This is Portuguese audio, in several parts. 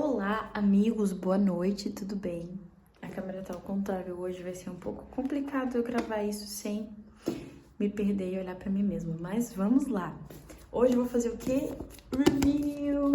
Olá, amigos, boa noite, tudo bem? A câmera tá ao contrário, hoje vai ser um pouco complicado eu gravar isso sem me perder e olhar pra mim mesma, mas vamos lá. Hoje eu vou fazer o quê? Review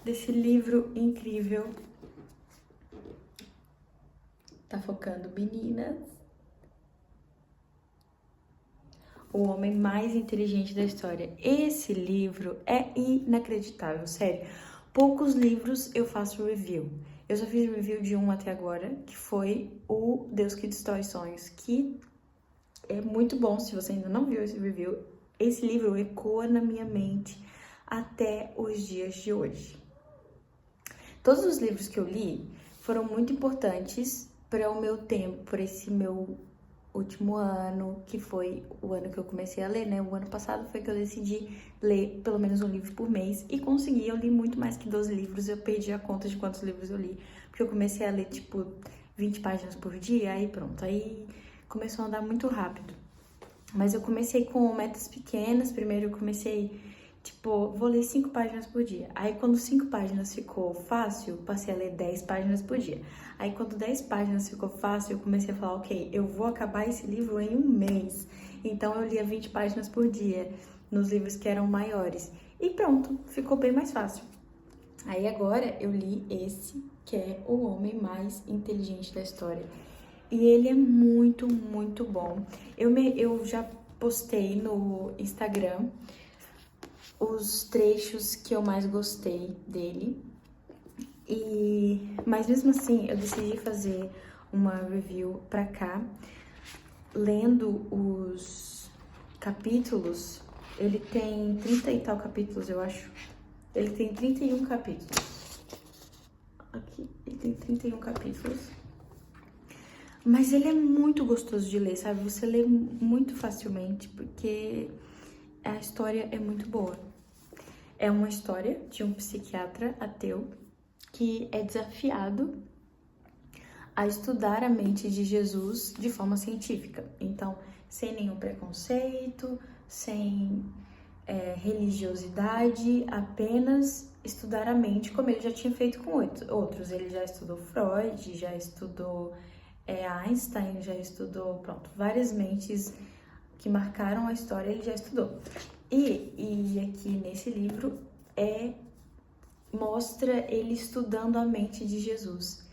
desse livro incrível. Tá focando, meninas? O Homem Mais Inteligente da História. Esse livro é inacreditável, sério. Poucos livros eu faço review. Eu só fiz review de um até agora, que foi o Deus que Destrói Sonhos, que é muito bom. Se você ainda não viu esse review, esse livro ecoa na minha mente até os dias de hoje. Todos os livros que eu li foram muito importantes para o meu tempo, para esse meu último ano, que foi o ano que eu comecei a ler, né? O ano passado foi que eu decidi ler pelo menos um livro por mês e consegui. Eu li muito mais que 12 livros, eu perdi a conta de quantos livros eu li, porque eu comecei a ler, tipo, 20 páginas por dia, aí pronto, aí começou a andar muito rápido. Mas eu comecei com metas pequenas. Primeiro eu comecei, tipo, vou ler 5 páginas por dia. Aí quando 5 páginas ficou fácil, passei a ler 10 páginas por dia. Aí quando 10 páginas ficou fácil, eu comecei a falar, ok, eu vou acabar esse livro em um mês. Então eu lia 20 páginas por dia, nos livros que eram maiores. E pronto, ficou bem mais fácil. Aí agora eu li esse, que é O Homem Mais Inteligente da História. E ele é muito, muito bom. Eu já postei no Instagram os trechos que eu mais gostei dele. Mas mesmo assim, eu decidi fazer uma review pra cá, lendo os capítulos. Ele tem 30 e tal capítulos, eu acho. Ele tem 31 capítulos. Aqui, ele tem 31 capítulos. Mas ele é muito gostoso de ler, sabe? Você lê muito facilmente, porque a história é muito boa. É uma história de um psiquiatra ateu que é desafiado a estudar a mente de Jesus de forma científica. Então, sem nenhum preconceito, sem religiosidade, apenas estudar a mente, como ele já tinha feito com outros. Ele já estudou Freud, já estudou Einstein, já estudou, pronto, várias mentes que marcaram a história, ele já estudou. E aqui nesse livro mostra ele estudando a mente de Jesus.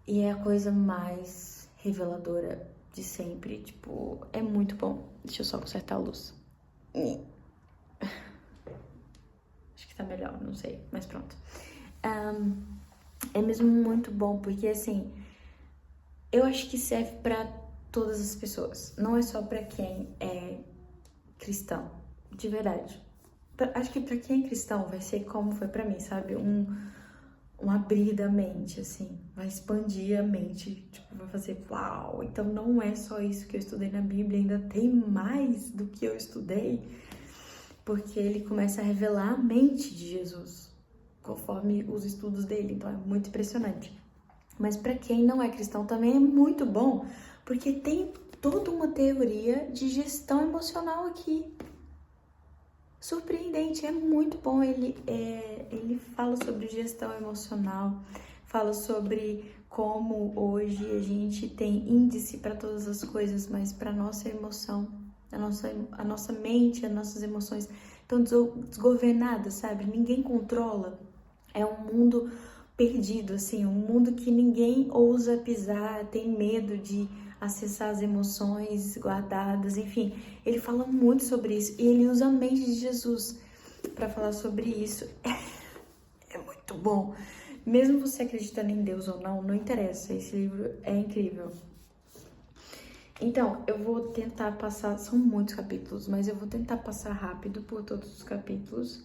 E é a coisa mais reveladora de sempre, tipo, é muito bom. Deixa eu só consertar a luz. Acho que tá melhor, não sei, mas pronto. É mesmo muito bom, porque assim, eu acho que serve pra todas as pessoas. Não é só pra quem é cristão, de verdade. Acho que pra quem é cristão vai ser como foi pra mim, sabe? Um abrir da mente, assim. Vai expandir a mente, tipo, vai fazer uau! Então não é só isso que eu estudei na Bíblia, ainda tem mais do que eu estudei. Porque ele começa a revelar a mente de Jesus, conforme os estudos dele. Então é muito impressionante. Mas para quem não é cristão também é muito bom, porque tem toda uma teoria de gestão emocional aqui. Surpreendente, é muito bom. Ele fala sobre gestão emocional, fala sobre como hoje a gente tem índice para todas as coisas, mas para nossa emoção, a nossa mente, as nossas emoções estão desgovernadas, sabe? Ninguém controla. É um mundo perdido, assim, um mundo que ninguém ousa pisar, tem medo de acessar as emoções guardadas, enfim. Ele fala muito sobre isso e ele usa a mente de Jesus para falar sobre isso. É muito bom. Mesmo você acreditando em Deus ou não, não interessa. Esse livro é incrível. Então, eu vou tentar passar, são muitos capítulos, mas eu vou tentar passar rápido por todos os capítulos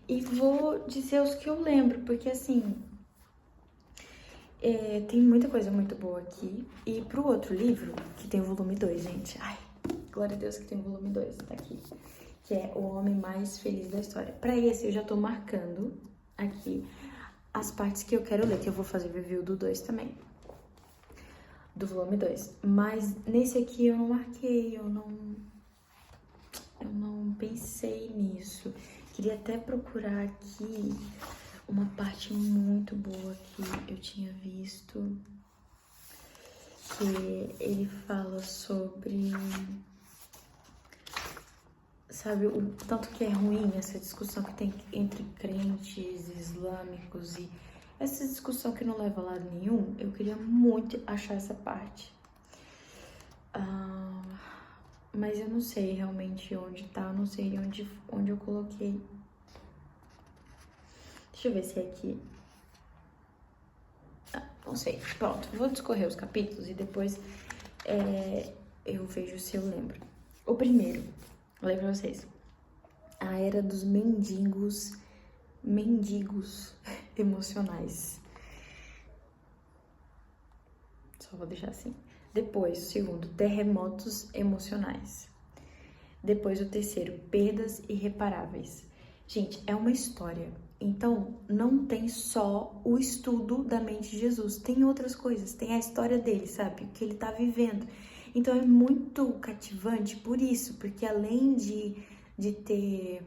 e vou dizer os que eu lembro, porque assim, tem muita coisa muito boa aqui. E pro outro livro, que tem o volume 2, gente, ai, glória a Deus que tem o volume 2, tá aqui, que é O Homem Mais Feliz da História. Pra esse eu já tô marcando aqui as partes que eu quero ler, que eu vou fazer review do 2 também, do volume 2. Mas nesse aqui eu não marquei, eu não pensei nisso. Queria até procurar aqui uma parte muito boa que eu tinha visto, que ele fala sobre, sabe, o tanto que é ruim essa discussão que tem entre crentes islâmicos e essa discussão que não leva a lado nenhum. Eu queria muito achar essa parte. Mas eu não sei realmente onde tá, eu não sei onde eu coloquei. Deixa eu ver se é aqui. Não sei. Pronto, vou discorrer os capítulos e depois eu vejo se eu lembro. O primeiro, vou ler pra vocês. A era dos mendigos emocionais. Só vou deixar assim. Depois, o segundo, terremotos emocionais. Depois, o terceiro, perdas irreparáveis. Gente, é uma história. Então, não tem só o estudo da mente de Jesus. Tem outras coisas. Tem a história dele, sabe? O que ele tá vivendo. Então, é muito cativante por isso. Porque além de ter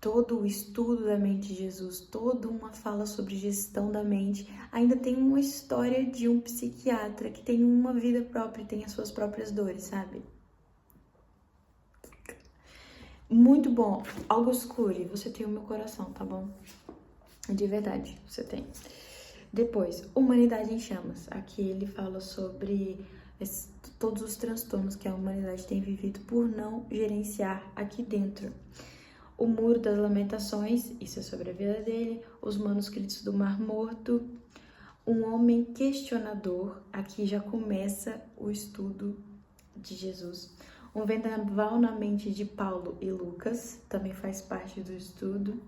todo o estudo da mente de Jesus, toda uma fala sobre gestão da mente, ainda tem uma história de um psiquiatra que tem uma vida própria e tem as suas próprias dores, sabe? Muito bom. August Curry, você tem o meu coração, tá bom? De verdade, você tem. Depois, Humanidade em Chamas. Aqui ele fala sobre todos os transtornos que a humanidade tem vivido por não gerenciar aqui dentro. O Muro das Lamentações, isso é sobre a vida dele. Os Manuscritos do Mar Morto. Um Homem Questionador, aqui já começa o estudo de Jesus. Um Vendaval na Mente de Paulo e Lucas, também faz parte do estudo.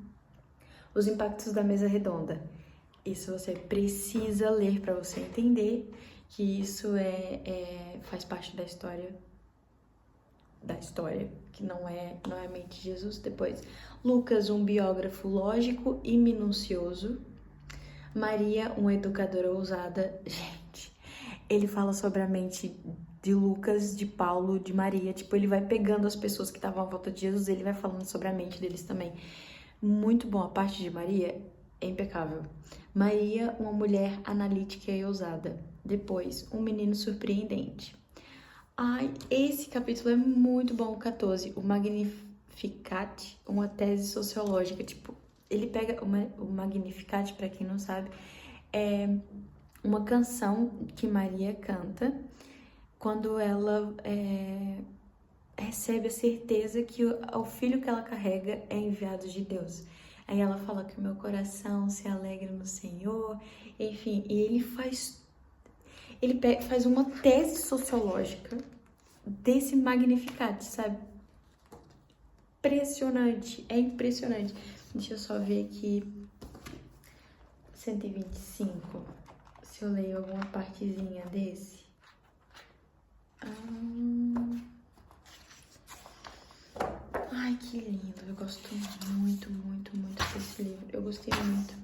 Os Impactos da Mesa Redonda. Isso você precisa ler para você entender que isso faz parte da história, que não é a mente de Jesus. Depois, Lucas, um biógrafo lógico e minucioso. Maria, uma educadora ousada. Gente, ele fala sobre a mente de Lucas, de Paulo, de Maria. Tipo, ele vai pegando as pessoas que estavam à volta de Jesus, ele vai falando sobre a mente deles também. Muito bom. A parte de Maria é impecável. Maria, uma mulher analítica e ousada. Depois, um menino surpreendente. Ai, esse capítulo é muito bom, o 14. O Magnificat, uma tese sociológica. Tipo, ele pega o Magnificat, para quem não sabe, é uma canção que Maria canta quando ela recebe a certeza que o filho que ela carrega é enviado de Deus. Aí ela fala que o meu coração se alegra no Senhor, enfim, e ele faz uma tese sociológica desse Magnificat, sabe? Impressionante, é impressionante. Deixa eu só ver aqui, 125, se eu leio alguma partezinha desse. Ai, que lindo, eu gosto muito, muito, muito desse livro, eu gostei muito.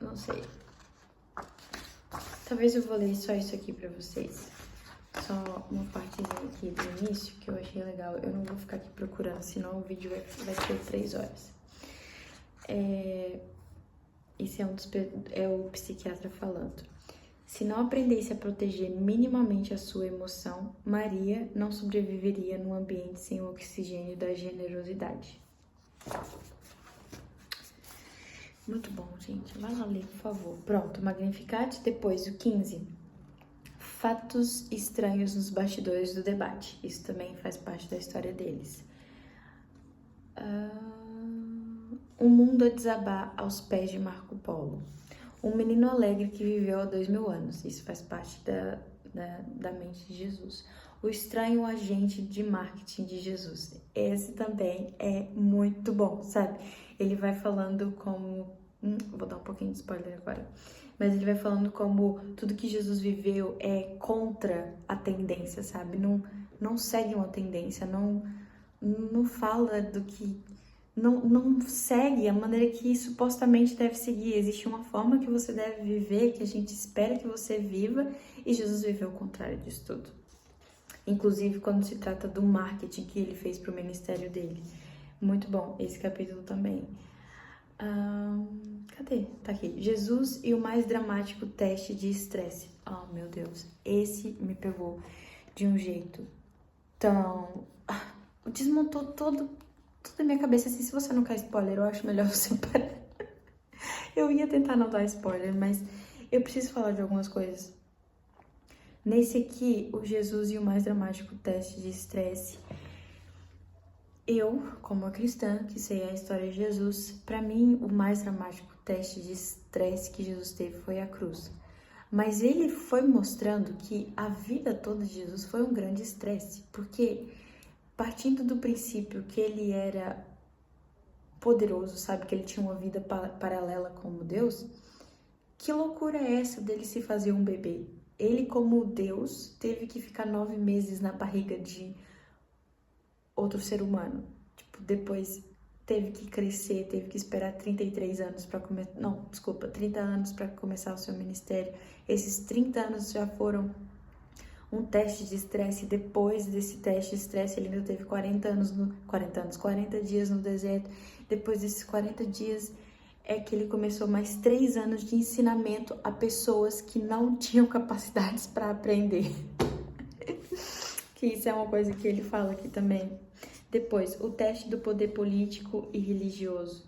Não sei. Talvez eu vou ler só isso aqui pra vocês. Só uma partezinha aqui do início que eu achei legal. Eu não vou ficar aqui procurando, senão o vídeo vai ser 3 horas. Esse é o psiquiatra falando. Se não aprendesse a proteger minimamente a sua emoção, Maria não sobreviveria num ambiente sem o oxigênio da generosidade. Muito bom, gente. Vai lá ler, por favor. Pronto, Magnificat. Depois, o 15. Fatos estranhos nos bastidores do debate. Isso também faz parte da história deles. Um mundo a desabar aos pés de Marco Polo. Um menino alegre que viveu há 2000 anos. Isso faz parte da mente de Jesus. O estranho agente de marketing de Jesus. Esse também é muito bom, sabe? Ele vai falando como... vou dar um pouquinho de spoiler agora. Mas ele vai falando como tudo que Jesus viveu é contra a tendência, sabe? Não segue uma tendência, não fala do que não segue a maneira que supostamente deve seguir. Existe uma forma que você deve viver, que a gente espera que você viva, e Jesus viveu o contrário disso tudo. Inclusive quando se trata do marketing que ele fez para o ministério dele. Muito bom, esse capítulo também. Cadê? Tá aqui. Jesus e o mais dramático teste de estresse. Oh, meu Deus. Esse me pegou de um jeito tão... Desmontou toda a minha cabeça. Assim, se você não quer spoiler, eu acho melhor você parar. Eu ia tentar não dar spoiler, mas eu preciso falar de algumas coisas. Nesse aqui, o Jesus e o mais dramático teste de estresse. Eu, como uma cristã, que sei a história de Jesus, para mim o mais dramático teste de estresse que Jesus teve foi a cruz. Mas ele foi mostrando que a vida toda de Jesus foi um grande estresse, porque partindo do princípio que ele era poderoso, sabe, que ele tinha uma vida paralela como Deus, que loucura é essa dele se fazer um bebê? Ele, como Deus, teve que ficar 9 meses na barriga de outro ser humano. Tipo, depois teve que crescer, teve que esperar 33 anos para começar. Não, desculpa, 30 anos para começar o seu ministério. Esses 30 anos já foram um teste de estresse. Depois desse teste de estresse, ele ainda teve 40 dias no deserto. Depois desses 40 dias é que ele começou mais 3 anos de ensinamento a pessoas que não tinham capacidades para aprender. Que isso é uma coisa que ele fala aqui também. Depois, o teste do poder político e religioso.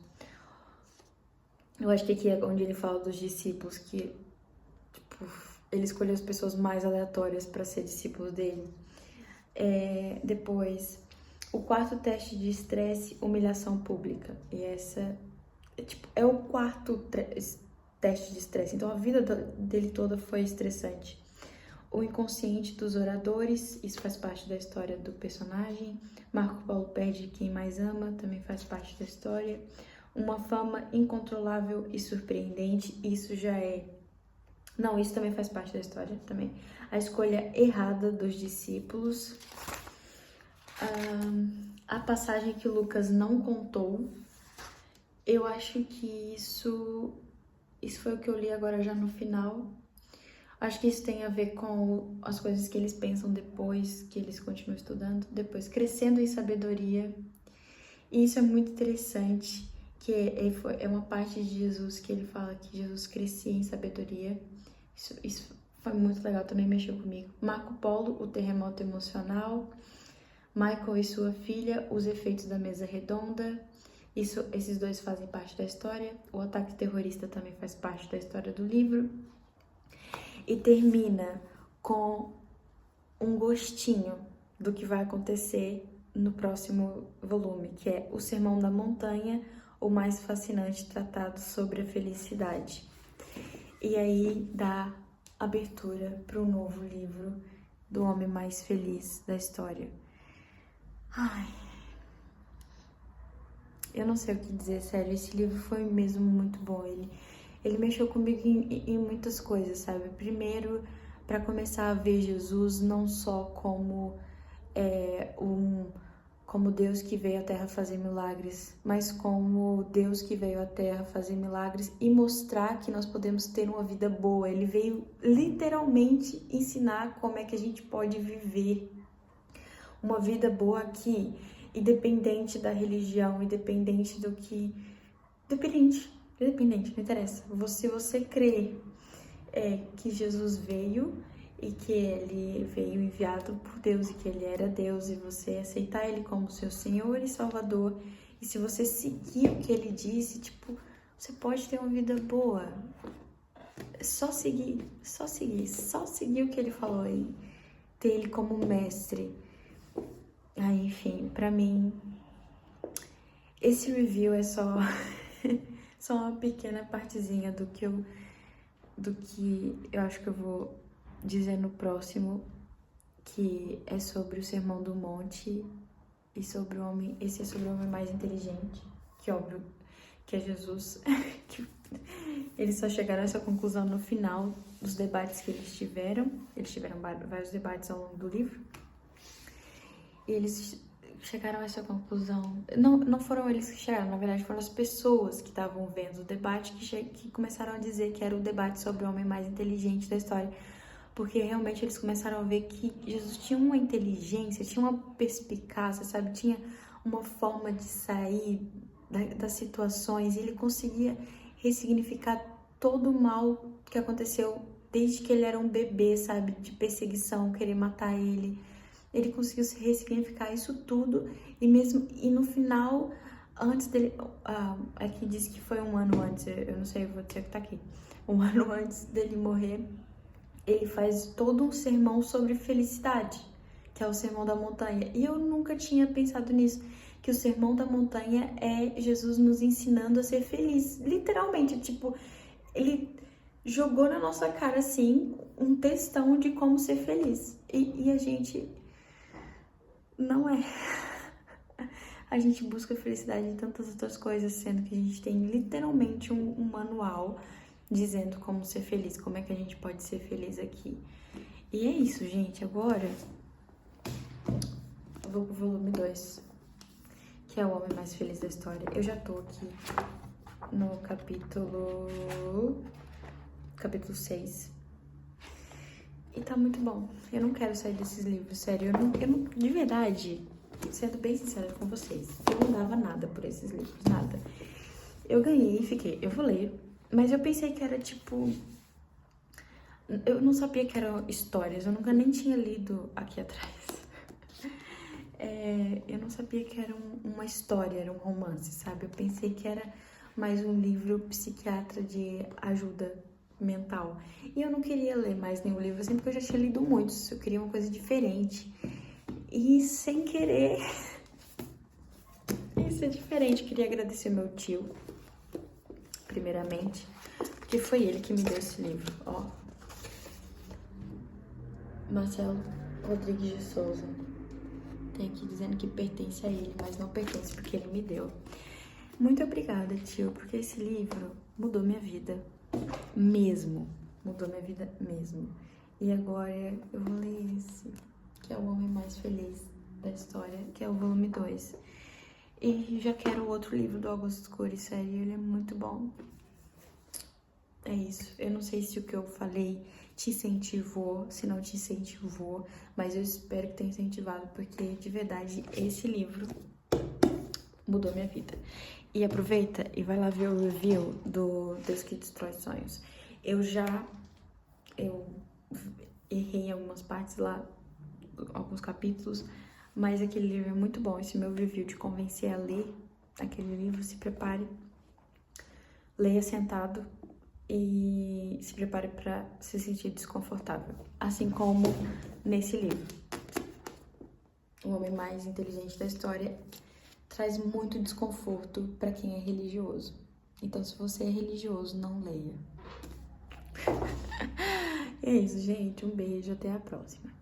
Eu acho que aqui é onde ele fala dos discípulos, que tipo, ele escolheu as pessoas mais aleatórias para ser discípulos dele. Depois, o quarto teste de estresse, humilhação pública. E essa é o quarto teste de estresse. Então, a vida dele toda foi estressante. O inconsciente dos oradores, isso faz parte da história do personagem. Marco Paulo perde quem mais ama, também faz parte da história. Uma fama incontrolável e surpreendente, isso já é... Não, isso também faz parte da história, também. A escolha errada dos discípulos. A passagem que Lucas não contou. Eu acho que isso foi o que eu li agora já no final. Acho que isso tem a ver com as coisas que eles pensam depois que eles continuam estudando, depois crescendo em sabedoria. E isso é muito interessante, que é uma parte de Jesus que ele fala que Jesus crescia em sabedoria. Isso foi muito legal, também mexeu comigo. Marco Polo, o terremoto emocional. Michael e sua filha, os efeitos da mesa redonda. Esses dois fazem parte da história. O ataque terrorista também faz parte da história do livro. E termina com um gostinho do que vai acontecer no próximo volume, que é O Sermão da Montanha, o mais fascinante tratado sobre a felicidade. E aí dá abertura para o novo livro do homem mais feliz da história. Ai, eu não sei o que dizer, sério, esse livro foi mesmo muito bom. Ele mexeu comigo em muitas coisas, sabe? Primeiro, para começar a ver Jesus não só como como Deus que veio à Terra fazer milagres, mas como Deus que veio à Terra fazer milagres e mostrar que nós podemos ter uma vida boa. Ele veio literalmente ensinar como é que a gente pode viver uma vida boa aqui, independente da religião, independente do que... Independente, não interessa. Se você crê que Jesus veio e que ele veio enviado por Deus e que ele era Deus, e você aceitar ele como seu Senhor e Salvador, e se você seguir o que ele disse, tipo, você pode ter uma vida boa. Só seguir o que ele falou e ter ele como mestre. Aí, enfim, pra mim, esse review é só uma pequena partezinha do que eu acho que eu vou dizer no próximo, que é sobre o Sermão do Monte e sobre o homem. Esse é sobre o homem mais inteligente, que óbvio que é Jesus. Eles só chegaram a essa conclusão no final dos debates que eles tiveram. Eles tiveram vários debates ao longo do livro. E eles chegaram a essa conclusão. Não foram eles que chegaram, na verdade foram as pessoas que estavam vendo o debate que começaram a dizer que era o debate sobre o homem mais inteligente da história. Porque realmente eles começaram a ver que Jesus tinha uma inteligência, tinha uma perspicácia, sabe? Tinha uma forma de sair das situações e ele conseguia ressignificar todo o mal que aconteceu desde que ele era um bebê, sabe? De perseguição, querer matar ele. Ele conseguiu se ressignificar isso tudo e no final, antes dele, aqui diz que foi um ano antes, eu não sei, vou dizer que tá aqui, um ano antes dele morrer, ele faz todo um sermão sobre felicidade, que é o Sermão da Montanha. E eu nunca tinha pensado nisso, que o Sermão da Montanha é Jesus nos ensinando a ser feliz, literalmente, tipo, ele jogou na nossa cara, assim, um textão de como ser feliz. E a gente não é. A gente busca felicidade em tantas outras coisas, sendo que a gente tem literalmente um manual dizendo como ser feliz, como é que a gente pode ser feliz aqui. E é isso, gente. Agora eu vou pro volume 2, que é o homem mais feliz da história. Eu já tô aqui no capítulo 6. E tá muito bom. Eu não quero sair desses livros, sério. Eu não, de verdade, sendo bem sincera com vocês, eu não dava nada por esses livros, nada. Eu ganhei e fiquei, eu vou ler. Mas eu pensei que era tipo... Eu não sabia que eram histórias, eu nunca nem tinha lido aqui atrás. Eu não sabia que era uma história, era um romance, sabe? Eu pensei que era mais um livro psiquiatra de ajuda mental. E eu não queria ler mais nenhum livro assim, porque eu já tinha lido muitos. Eu queria uma coisa diferente. E sem querer... Isso é diferente. Eu queria agradecer meu tio, primeiramente, porque foi ele que me deu esse livro, ó. Marcelo Rodrigues de Souza. Tem aqui dizendo que pertence a ele, mas não pertence porque ele me deu. Muito obrigada, tio, porque esse livro mudou minha vida mesmo. Mudou minha vida mesmo. E agora eu vou ler esse, que é o homem mais feliz da história, que é o volume 2. E já quero o outro livro do Augusto Cury, sério, ele é muito bom. É isso. Eu não sei se o que eu falei te incentivou, se não te incentivou, mas eu espero que tenha incentivado, porque de verdade esse livro mudou minha vida. E aproveita e vai lá ver o review do Deus que Destrói Sonhos. Eu errei em algumas partes lá, alguns capítulos, mas aquele livro é muito bom. Esse meu review te convencer a ler aquele livro, se prepare, leia sentado e se prepare para se sentir desconfortável. Assim como nesse livro, O Homem Mais Inteligente da História traz muito desconforto para quem é religioso. Então, se você é religioso, não leia. É isso, gente. Um beijo, até a próxima.